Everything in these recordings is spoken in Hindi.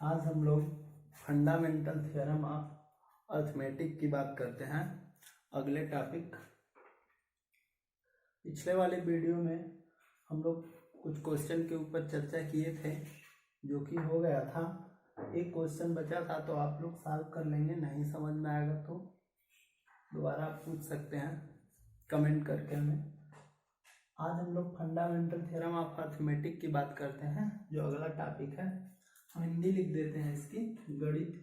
आज हम लोग फंडामेंटल थ्योरम ऑफ अर्थमेटिक की बात करते हैं। अगले टॉपिक, पिछले वाले वीडियो में हम लोग कुछ क्वेश्चन के ऊपर चर्चा किए थे जो कि हो गया था। एक क्वेश्चन बचा था तो आप लोग सॉल्व कर लेंगे, नहीं समझ में आएगा तो दोबारा आप पूछ सकते हैं कमेंट करके हमें। आज हम लोग फंडामेंटल थ्योरम ऑफ अर्थमेटिक की बात करते हैं, जो अगला टॉपिक है। हम हिंदी लिख देते हैं इसकी, गणित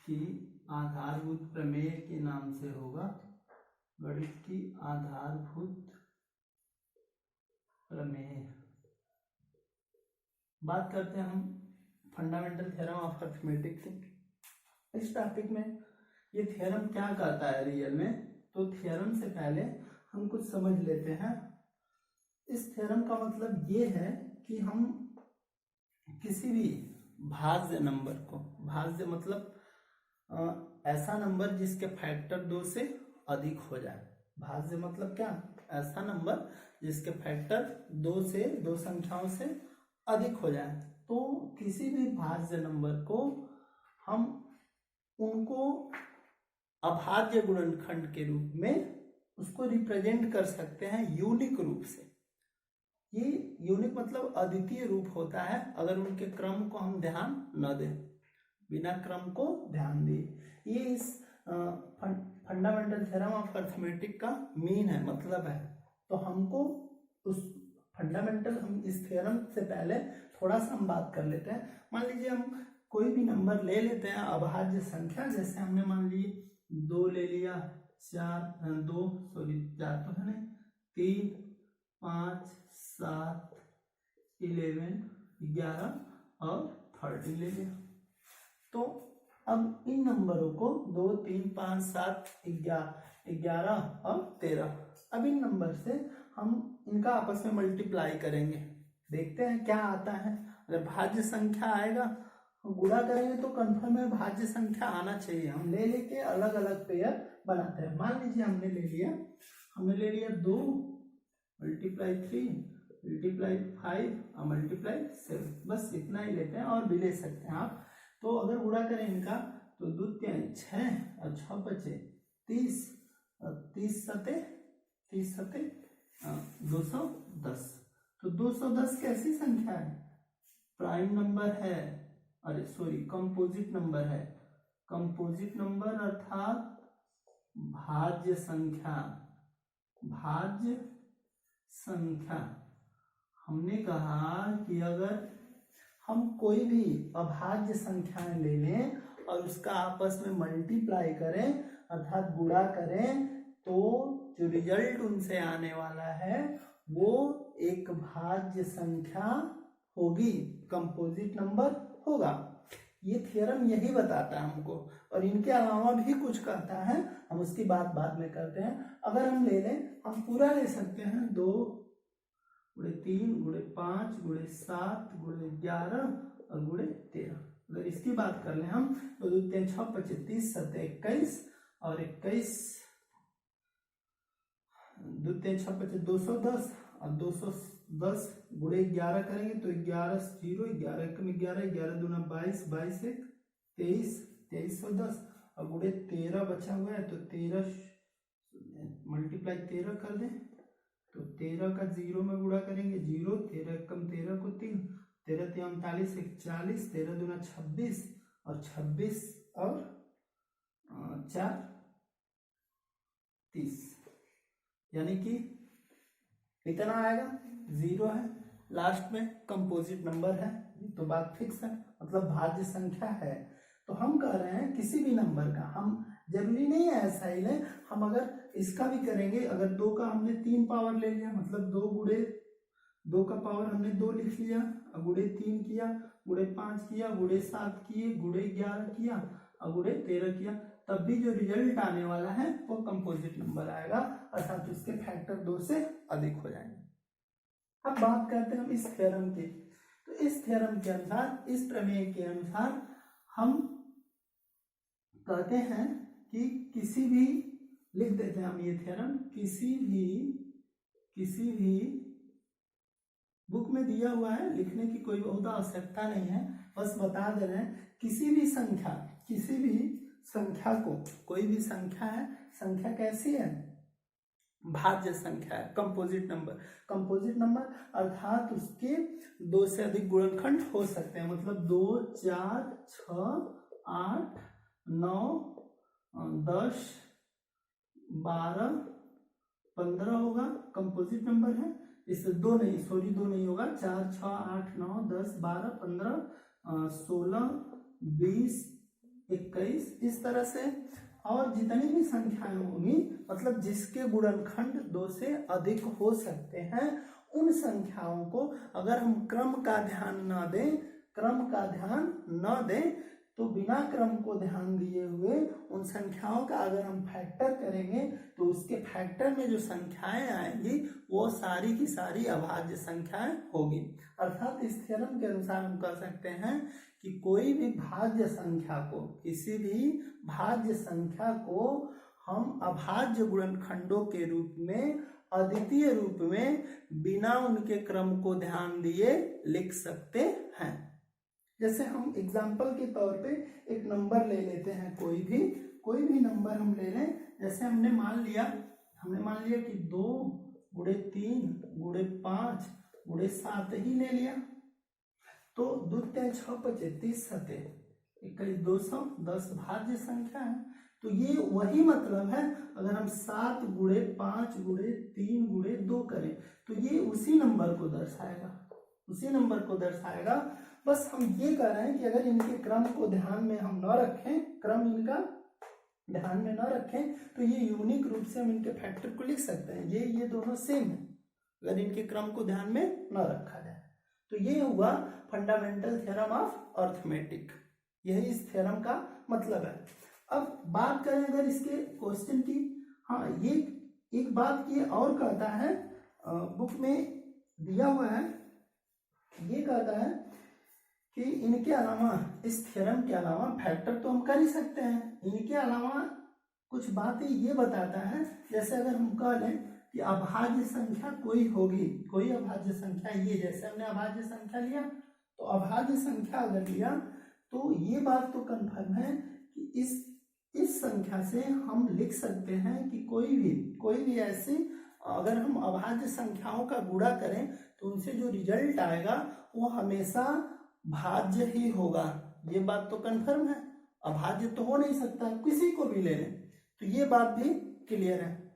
की आधारभूत प्रमेय के नाम से होगा। गणित की आधारभूत प्रमेय बात करते हैं हम फंडामेंटल थ्योरम ऑफ अर्थमेटिक की। इस टॉपिक में ये थ्योरम क्या करता है रियल में, तो थ्योरम से पहले हम कुछ समझ लेते हैं। इस थ्योरम का मतलब ये है कि हम किसी भी भाज्य नंबर को, भाज्य मतलब ऐसा नंबर जिसके फैक्टर 2 से अधिक हो जाए। भाज्य मतलब क्या? ऐसा नंबर जिसके फैक्टर 2 से, 2 संख्याओं से अधिक हो जाए। तो किसी भी भाज्य नंबर को हम उनको अभाज्य गुणनखंड के रूप में उसको रिप्रेजेंट कर सकते हैं यूनिक रूप से। ये यूनिक मतलब अद्वितीय रूप होता है अगर उनके क्रम को हम ध्यान न दें, बिना क्रम को ध्यान दिए। ये इस फंडामेंटल थ्योरम ऑफ अर्थमेटिक का मीन है, मतलब है। तो हमको उस फंडामेंटल, हम इस थ्योरम से पहले थोड़ा सा हम बात कर लेते हैं। मान लीजिए हम कोई भी नंबर ले लेते हैं अभाज्य संख्या, जैसे हमने मान लीजिए 2 ले लिया, 4 तो है नहीं, 3 5 7 11 11 और 13 ले लिया। तो अब इन नंबरों को 2 3 5 7 11 और 13, अब इन नंबर से हम इनका आपस में मल्टीप्लाई करेंगे, देखते हैं क्या आता है। अगर भाज्य संख्या आएगा, गुणा करेंगे तो कंफर्म है भाज्य संख्या आना चाहिए। हम ले लेके अलग अलग पेयर बनाते हैं। मान लीजिए हमने ले लिया 2 मल्टीप्लाई 3 मल्टीप्लाई 5 और मल्टीप्लाई 7, बस इतना ही लेते हैं, और भी ले सकते हैं आप। तो अगर गुणा करें इनका तो 2 3 6 और 6 बचे 30 और 30 सते 210। तो 210 कैसी संख्या है? प्राइम नंबर है, कंपोजिट नंबर है। कंपोजिट नंबर अर्थात भाज्य संख्या। हमने कहा कि अगर हम कोई भी अभाज्य संख्याएं ले लें और उसका आपस में मल्टीप्लाई करें अर्थात गुणा करें, तो जो रिजल्ट उनसे आने वाला है वो एक भाज्य संख्या होगी, कंपोजिट नंबर होगा। ये थ्योरम यही बताता है हमको, और इनके अलावा भी कुछ कहता है, हम उसकी बात बाद में करते हैं। अगर हम ले लें, हम पूरा ले सकते हैं, 2 गुणे 3 गुणे 5 गुणे 7 गुणे 11 और गुणे 13। अगर इसकी बात कर लें हम तो 2 3 6 25 7 21 और 21, 2 3 6 25 210 और 210 गुणे 11 करेंगे तो 11 0 11 1 11 11 दूना 22 22 1 23 2310 और गुणे 13 बचा हुआ है, तो 13 मल्टीप्लाई 13 कर दें तो 13 का 0 में गुणा करेंगे 0, 13 कम 13 को 3, 13 3 39 1 40, 13 दूना 26 और 26 और 4 30, यानी कि इतना आएगा। 0 है लास्ट में, कंपोजिट नंबर है, तो बात फिक्स है, मतलब भाज्य संख्या है। तो हम कह रहे हैं किसी भी नंबर का, हम जरूरी नहीं है ऐसा ही लें, हम अगर इसका भी करेंगे, अगर 2 का हमने 3 पावर ले लिया, मतलब 2 गुणे 2 का पावर हमने 2 लिख लिया, गुणे 3 किया, गुणे 5 किया, गुणे 7 किए, गुणे 11 किया और गुणे 13 किया, तब भी जो रिजल्ट आने वाला है वो कंपोजिट नंबर आएगा, अर्थात उसके फैक्टर 2 से अधिक हो जाएंगे। अब बात करते हैं हम इस थ्योरम की। तो इस थ्योरम के अनुसार, इस प्रमेय के अनुसार हम कहते हैं कि किसी भी, लिख देते हैं हम ये थ्योरम, किसी भी बुक में दिया हुआ है, लिखने की कोई बहुत आवश्यकता नहीं है, बस बता दे रहे हैं। किसी भी संख्या को, कोई भी संख्या है, संख्या कैसी है, भाज्य संख्या है, कंपोजिट नंबर अर्थात उसके 2 से अधिक गुणनखंड हो सकते हैं, मतलब 2, 4, 6, 8, 9, 10, 12, 15 होगा, कंपोजिट नंबर है। इससे दो नहीं होगा, 4, 6, 8, 9, 10, 12, 15, 16, 20, 21, इस तरह से। और जितनी भी संख्याएं होंगी, मतलब जिसके गुणनखंड 2 से अधिक हो सकते हैं, उन संख्याओं को अगर हम क्रम का ध्यान न दें तो बिना क्रम को ध्यान दिए हुए उन संख्याओं का अगर हम फैक्टर करेंगे तो उसके फैक्टर में जो संख्याएं आएंगी वो सारी की सारी अभाज्य संख्याएं होगी। अर्थात इस थ्योरम के अनुसार हम कह सकते हैं कि कोई भी भाज्य संख्या को, किसी भी भाज्य संख्या को हम अभाज्य गुणनखंडों के रूप में, अद्वितीय रूप में, बिना उनके क्रम को ध्यान दिए लिख सकते हैं। जैसे हम एग्जाम्पल के तौर पे एक नंबर ले लेते हैं, कोई भी नंबर हम ले लें। जैसे हमने मान लिया कि 2 गुणे 3 गुणे 5 गुणे 7 ही ले लिया, तो 2 × 6 = 35, 7 21, 210 भाज्य संख्या है। तो ये वही मतलब है, अगर हम 7 गुणे 5 गुणे 3 गुणे 2 करें तो ये उसी नंबर को दर्शाएगा। बस हम ये कह रहे हैं कि अगर इनके क्रम को ध्यान में हम न रखें, क्रम इनका ध्यान में न रखें, तो ये यूनिक रूप से हम इनके फैक्टर को लिख सकते हैं। ये दोनों सेम है अगर इनके क्रम को ध्यान में न रखा जाए। तो ये हुआ फंडामेंटल थ्योरम ऑफ अर्थमेटिक, यही इस थ्योरम का मतलब है। अब बात करें अगर इसके क्वेश्चन की, हाँ, ये एक बात ये और कहता है, बुक में दिया हुआ है, ये कहता है कि इनके अलावा, इस थ्योरम के अलावा फैक्टर तो हम कर ही सकते हैं, इनके अलावा कुछ बातें ये बताता है। जैसे अगर हम कह लें कि अभाज्य संख्या कोई होगी, कोई अभाज्य संख्या, ये जैसे हमने अभाज्य संख्या लिया, तो अभाज्य संख्या अगर लिया तो ये बात तो कन्फर्म है कि इस संख्या से हम लिख सकते हैं कि कोई भी ऐसी, अगर हम अभाज्य संख्याओं का गुणा करें तो उनसे जो रिजल्ट आएगा वो हमेशा भाज्य ही होगा। ये बात तो कन्फर्म है, अभाज्य तो हो नहीं सकता, किसी को भी ले लें, तो ये बात भी क्लियर है।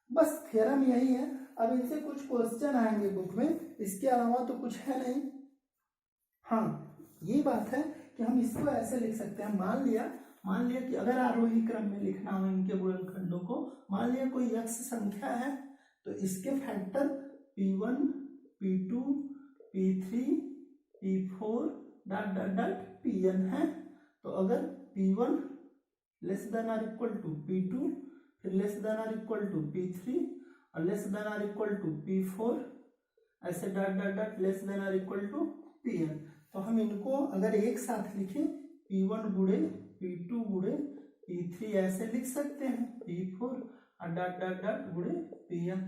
बस थ्योरम यही है। अब इनसे कुछ क्वेश्चन आएंगे बुक में, इसके अलावा तो कुछ है नहीं। हाँ, ये बात है कि हम इसको ऐसे लिख सकते हैं, मान लिया कि अगर आरोही क्रम में लिखना हो इनके गुणनखंडों को, मान लिया कोई x संख्या है तो इसके factor p1 p2 p3 p4 ... pn है। तो अगर p1 ≤ p2, फिर ≤ p3 और ≤ p4, ऐसे ... ≤ pn। तो हम इनको अगर एक साथ लिखें, p1 गुणे p2 गुणे p3 ऐसे लिख सकते हैं, p4 और ... गुणे pn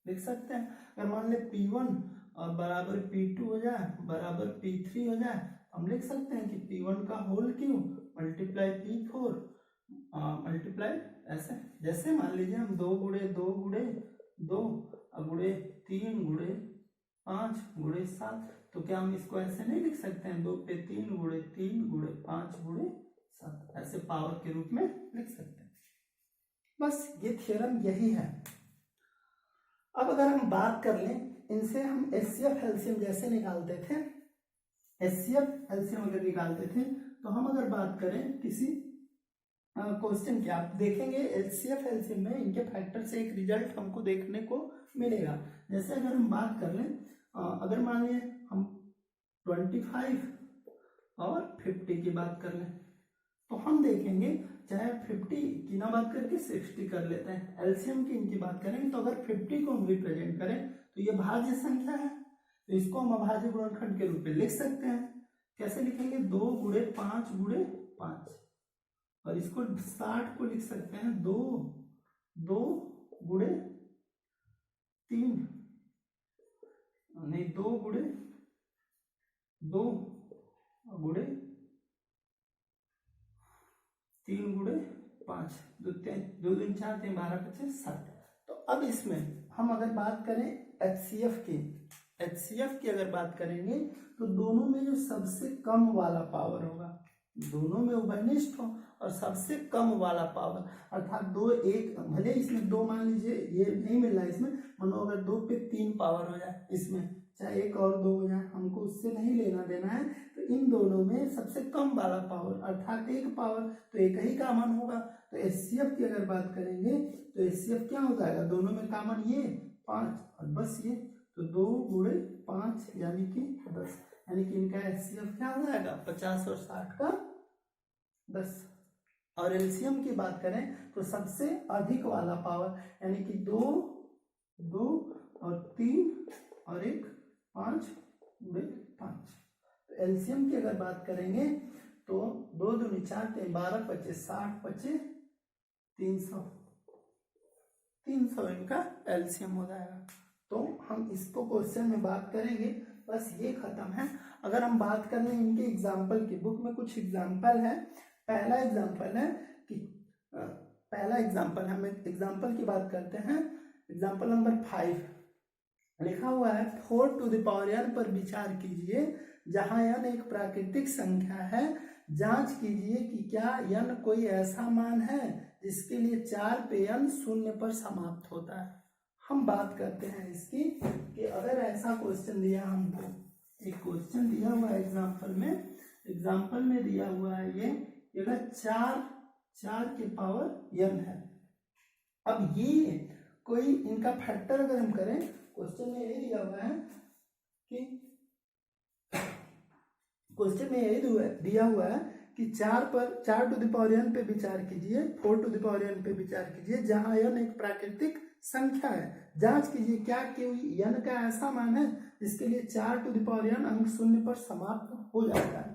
लिख सकते हैं। अगर मान ले p1 और बराबर p2 हो जाए बराबर p3 हो जाए, हम लिख सकते हैं कि p1 का whole cube multiply p4 multiply ऐसे। जैसे मान लीजिए हम 2 गुणे 2 गुणे 2 गुणे 3 गुणे 5 गुणे 7, तो क्या हम इसको ऐसे नहीं लिख सकते हैं, 2 पे 3 गुणे 3 गुणे 5 गुणे 7, ऐसे पावर के रूप में लिख सकते हैं। बस ये थ्योरम यही है। अब अगर हम बात कर लें, इनसे हम HCF एलसीएम जैसे निकालते थे, HCF एलसीएम अगर निकालते थे, तो हम अगर बात करें किसी क्वेश्चन की, आप देखेंगे HCF एलसीएम में इनके फैक्टर से एक रिजल्ट हमको देखने को मिलेगा। जैसे अगर हम बात कर लें, अगर मान लिया हम 25 और 50 की बात कर लें, तो हम देखेंगे चाहे 50 की ना बात करके 60 कर लेते हैं, एलसीएम की इनकी बात करेंगे, तो अगर 50 को हम रिप्रेजेंट करें तो ये भाज्य संख्या है, तो इसको हम अभाज्य गुणनखंड के रूप में लिख सकते हैं। कैसे लिखेंगे, 2 गुणे 5 गुणे 5, और इसको 60 को लिख सकते हैं 2 गुणे 3 नहीं 2 गुणे 2 गुणे 3 गुणे 5, 2 दूनी 4 3 12 25 60। तो अब इसमें हम अगर बात करें HCF की अगर बात करेंगे तो दोनों में जो सबसे कम वाला पावर होगा, दोनों में उभयनिष्ठ हो और सबसे कम वाला पावर, अर्थात 2 1 भले इसमें 2 मान लीजिए ये नहीं मिल रहा है इसमें, मानो अगर 2 पे 3 पावर हो जाए इसमें, चाहे 1 और 2 हो जाए, हमको उससे नहीं लेना देना है। तो इन दोनों में सबसे कम वाला पावर अर्थात 1 पावर, तो एक ही कॉमन होगा। तो HCF की अगर बात करेंगे तो HCF क्या हो जाएगा, दोनों में कॉमन ये 5 और बस ये, तो 2 गुणे 5 यानी कि 10, यानी कि इनका HCF क्या हो जाएगा 50 और 60 का 10। और LCM की बात करें तो सबसे अधिक वाला पावर यानी कि 2 2 और 3 और 1 5 गुणे 5। तो LCM की अगर बात करेंगे तो 2 दूनी 4 3 12 25 60 25 300 इनका LCM हो जाएगा। तो हम इसको क्वेश्चन में बात करेंगे, बस ये खत्म है। अगर हम बात कर लें इनके एग्जाम्पल की, बुक में कुछ एग्जाम्पल है। पहला एग्जाम्पल है कि हम एग्जाम्पल की बात करते हैं। एग्जाम्पल नंबर 5 लिखा हुआ है 4 टू द पावर n पर विचार कीजिए जहां n एक प्राकृतिक संख्या है। जांच कीजिए कि क्या n कोई ऐसा मान है जिसके लिए 4 पे n 0 पर समाप्त होता है। हम बात करते हैं इसकी कि अगर ऐसा क्वेश्चन दिया हमको, एक क्वेश्चन दिया हुआ है एग्जाम्पल में दिया हुआ है ये अगर 4 के पावर n है। अब ये कोई इनका फैक्टर अगर हम करें, क्वेश्चन में ये दिया हुआ है कि क्वेश्चन में ये दिया हुआ है कि 4 टू द पावर n पे विचार कीजिए, 4 टू द पावर n पे विचार कीजिए जहां n एक प्राकृतिक संख्या है। जांच कीजिए क्या कोई n का ऐसा मान है जिसके लिए 4 टू द पावर n अंक 0 पर समाप्त हो जाता है।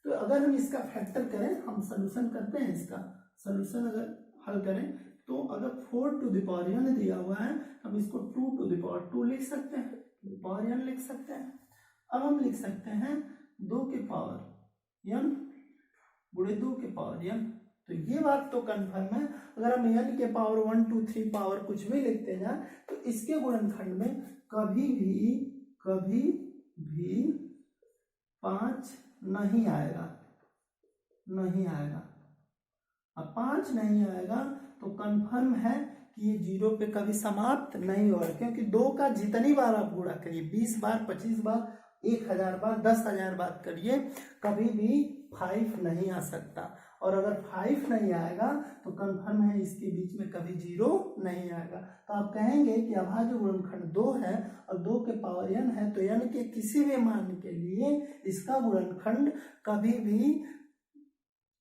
तो अगर हम इसका फैक्टर करें, हम सोल्यूशन करते हैं, इसका सोल्यूशन अगर हल करें तो अगर 4 टू द पावर n दिया हुआ है, हम इसको 2 टू द पावर 2 लिख सकते हैं, पावर n लिख सकते हैं। अब हम लिख सकते हैं 2 के पावर n गुणे 2 के पावर n। तो ये बात तो कंफर्म है। अगर हम n के पावर 1 2 3 पावर कुछ भी लिखते जाए तो इसके गुणनखंड में कभी भी 5 नहीं आएगा। अब 5 नहीं आएगा तो कंफर्म है कि ये 0 पे कभी समाप्त नहीं होगा, क्योंकि 2 का जितनी बार आप गुणा करिए, 20 बार 25 बार 1000 बार 10,000 बार करिए, कभी भी 5 नहीं आ सकता। और अगर 5 नहीं आएगा तो कंफर्म है इसके बीच में कभी 0 नहीं आएगा। तो आप कहेंगे कि अभाज्य गुणनखंड 2 है और 2 के पावर n है, तो n के किसी भी मान के लिए इसका गुणनखंड कभी भी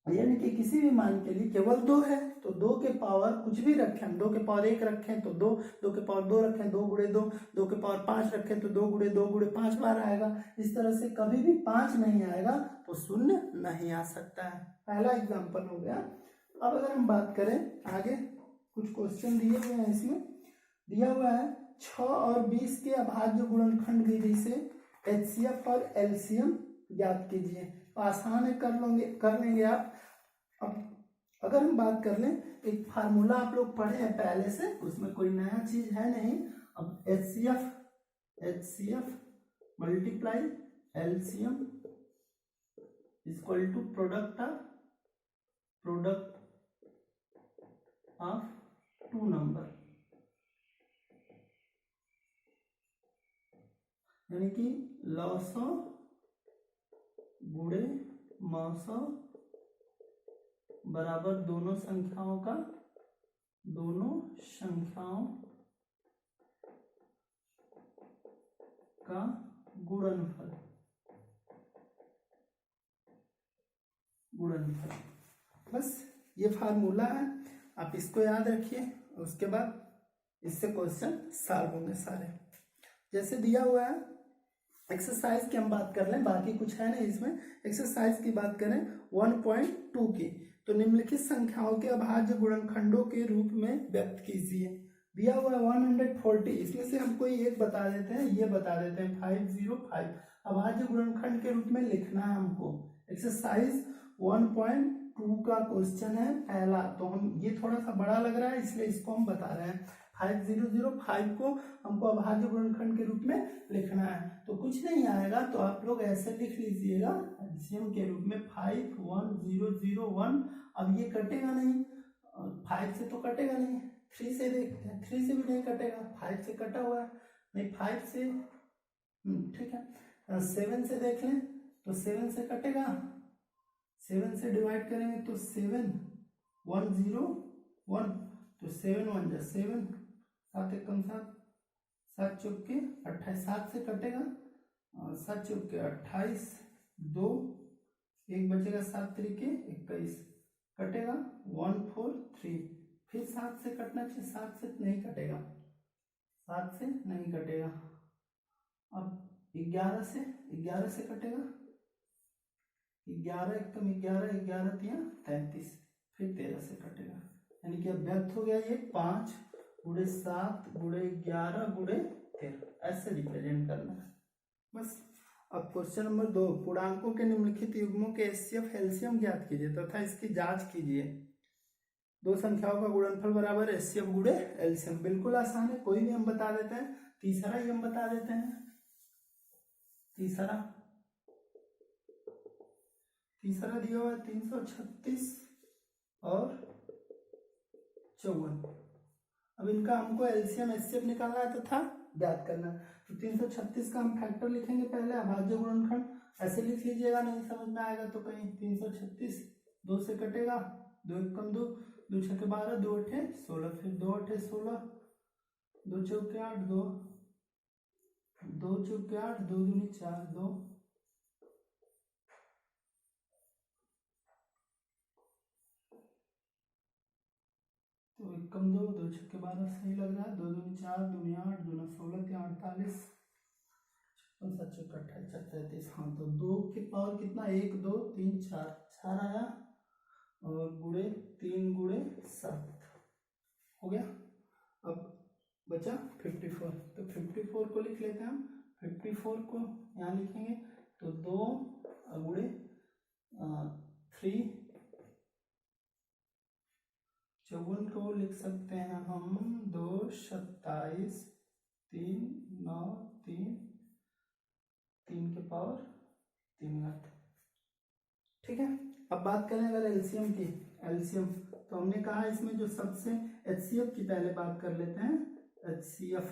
n के किसी भी मान के लिए केवल 2 है। तो 2 के पावर कुछ भी रखें, हम 2 के पावर 1 रखें तो 2 के पावर 2 रखें 2 गुणे 2, 2 के पावर 5 रखें तो 2 गुणे 5 बार आएगा। इस तरह से कभी भी 5 नहीं आएगा तो 0 नहीं आ सकता है। पहला एग्जाम्पल हो गया। अब अगर हम बात करें आगे, कुछ क्वेश्चन दिए हुए हैं, इसमें दिया हुआ है 6 और 20 के अभाज्य गुणनखंड विधि से HCF और LCM ज्ञात कीजिए। आसान है, कर लेंगे आप। अब अगर हम बात कर लें, एक फार्मूला आप लोग पढ़े हैं पहले से, उसमें कोई नया चीज है नहीं। अब HCF multiply LCM equal to product of 2 number, यानी कि लॉसो गुणे मौसो बराबर दोनों संख्याओं का गुणनफल। बस ये फार्मूला है, आप इसको याद रखिए। उसके बाद इससे क्वेश्चन सॉल्व होंगे सारे। जैसे दिया हुआ है एक्सरसाइज की हम बात कर लें, बाकी कुछ है नहीं इसमें। एक्सरसाइज की बात करें 1.2 की, तो निम्नलिखित संख्याओं के अभाज्य गुणनखंडों के रूप में व्यक्त कीजिए। दिया हुआ है 140, इसमें से हम कोई एक बता देते हैं, ये बता देते हैं 505। अभाज्य गुणनखंड के रूप में लिखना है हमको। एक्सरसाइज 1.2 का क्वेश्चन है पहला, तो हम ये थोड़ा सा बड़ा लग रहा है इसलिए इसको हम बता रहे हैं। 5005 को हमको अभाज्य गुणनखंड के रूप में लिखना है, तो कुछ नहीं आएगा तो आप लोग ऐसे लिख लीजिएगा एलसीएम के रूप में 51001। अब ये कटेगा नहीं, 5 से तो कटेगा नहीं, 3 से देखते हैं, 3 से भी नहीं कटेगा, 5 से कटा हुआ है नहीं, 5 से ठीक है। 7 से देख लें तो 7 से कटेगा, 7 से डिवाइड करेंगे तो 7 101, तो 7 1 जा 7, 7 एक कम 7, 7 चौक के 28, 7 से कटेगा, 7 चौक के 28, 2 एक बचेगा, 7 तरीके 21 कटेगा 143। फिर 7 से कटना चाहिए, 7 से नहीं कटेगा, 7 से नहीं कटेगा। अब 11 से कटेगा, 11 एक कम 11, 11 तिया 33, फिर 13 से कटेगा, यानी कि अब व्यर्थ हो गया ये 5 गुणे 7 गुणे 11 गुणे 13, ऐसे रिप्रेजेंट करना है बस। अब क्वेश्चन नंबर 2, पूर्णांकों के निम्नलिखित युग्मों के एचसीएफ एलसीएम ज्ञात कीजिए तथा इसकी जांच कीजिए। दो संख्याओं का गुणनफल बराबर एचसीएफ गुणे एलसीएम। बिल्कुल आसान है, कोई भी हम बता देते हैं, तीसरा ही हम बता देते हैं। तीसरा दिया हुआ है 336 और 54। अब इनका हमको एलसीएम एचसीएफ निकालना है तथा ज्ञात करना है। तो 336 का हम फैक्टर लिखेंगे पहले, अभाज्य गुणनखंड ऐसे लिख लीजिएगा, नहीं समझ में आएगा तो कहीं 336 2 से कटेगा, 2 एक कम 2, 2 छके 12, 2 अठे 16, फिर 2 अठे 16, 2 चौके 8, 2 चौके 8, 2 दूनी 4, 2 तो एक कम 2, 2 छक्के 12 सही लग रहा है, 2 दूनी 4, 2 8, 2 16, 3 48, 56 7 28 33। हाँ, तो 2 के पावर कितना, 1 2 3 4, 4 आया और गुणे 3 गुणे 7 हो गया। अब बचा 54, तो 54 को लिख लेते हैं हम। 54 को यहाँ लिखेंगे तो 2 गुणे 3, 54 को लिख सकते हैं हम 2 27 3 9 3 3 के पावर 3 घात। ठीक है, अब बात करें अगर एलसीएम की, एलसीएम तो हमने कहा इसमें जो सबसे एचसीएफ की पहले बात कर लेते हैं। एचसीएफ,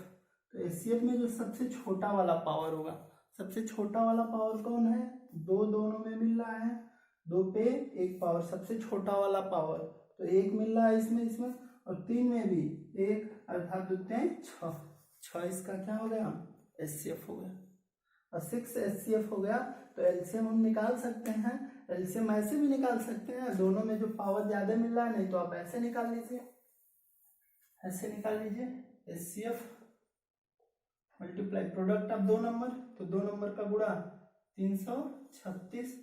तो एचसीएफ में जो सबसे छोटा वाला पावर होगा, सबसे छोटा वाला पावर कौन है, 2 दोनों में मिल रहा है, 2 पे 1 पावर, सबसे छोटा वाला पावर तो 1 मिल रहा है इसमें और 3 में भी 1, अर्थात 2 6, 6 इसका क्या हो गया, एचसीएफ हो गया और 6 एचसीएफ हो गया। तो एलसीएम हम निकाल सकते हैं, एलसीएम ऐसे भी निकाल सकते हैं, दोनों में जो पावर ज्यादा मिल रहा है, नहीं तो आप ऐसे निकाल लीजिए, ऐसे निकाल लीजिए HCF multiply product of 2 number, तो 2 नंबर का गुणा 336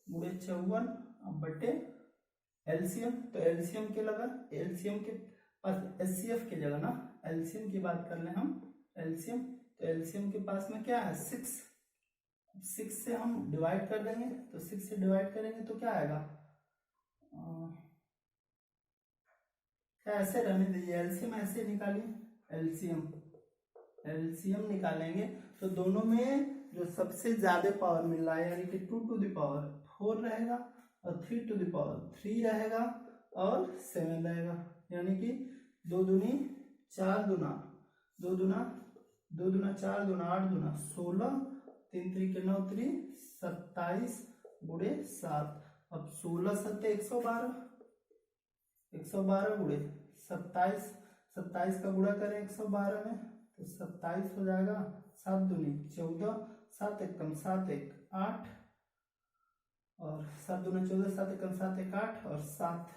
गुणे 54 बटे एलसीएम, तो एलसीएम के लगा, एलसीएम के पास एचसीएफ की जगह ना एलसीएम की बात कर ले हम, एलसीएम तो एलसीएम के पास में क्या है 6 से हम डिवाइड कर देंगे, तो 6 से डिवाइड करेंगे तो क्या आएगा, क्या ऐसे रहने दीजिए, एलसीएम ऐसे निकालिए, एलसीएम निकालेंगे तो दोनों में जो सबसे ज्यादा पावर मिल रहा है, यानी कि 2 टू द पावर 4 रहेगा और 3 टू द पावर 3 रहेगा और 7 रहेगा, यानी कि 2 दूनी 4 दूना 2 दूना 2 दूना 4 दूना 8 दूना 16, 3 3 9 3 27 गुणे 7। अब 16 7 112, 112 गुणे 27, 27 का गुणा करें 112 में तो 27 हो जाएगा, 7 दूनी 14, 7 एक कम 7 1 8 और 7 दूना 14, 7 एक कम 7 1 8 और 7,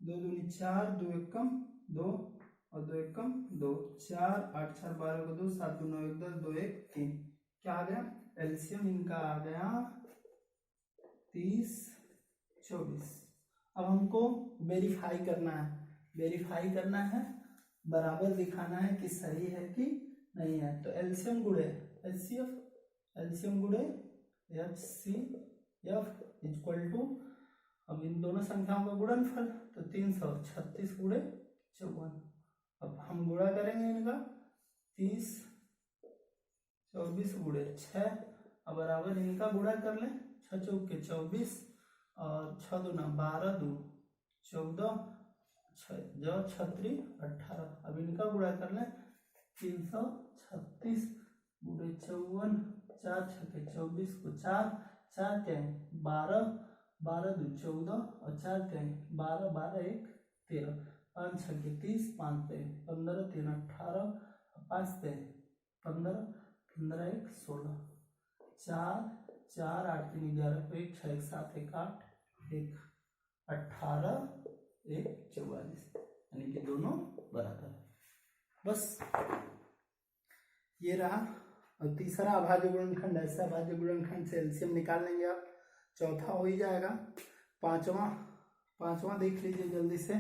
2 दूनी 4, 2 एक कम 2 और 2 एक कम 2, 4 8 4 12 को 2, 7 2 9 1 10, 2 1 3, क्या आ गया, एलसीएम इनका आ गया 30 24। अब हमको वेरीफाई करना है, बराबर दिखाना है कि सही है कि नहीं है। तो एलसीएम गुणे HCF, एलसीएम गुणे HCF इक्वल टू, अब इन दोनों संख्याओं का गुणनफल तो 336 गुणे 54। अब हम गुणा करेंगे इनका 30 24 गुणे 6, अब बराबर इनका गुणा कर लें, 6 चौके 24 और 6 दूना 12 दो 14, 6 18। अब इनका गुणा कर लें 336 गुणे 54, 4 छके 24 को 4 4 10 12, 12 दो 14 और 4 10 12, 12 1 13, 5 छके 30, 5 15, 3 18, 5 15, 15 1 16, 4 4 8 3 11 को 1 6 1 7 1 8 1 18 1 44, यानी कि दोनों बराबर है। बस ये रहा। और तीसरा अभाज्य गुणनखंड, ऐसा अभाज्य गुणनखंड से एलसीएम निकाल लेंगे आप, चौथा हो ही जाएगा। पांचवा देख लीजिए जल्दी से।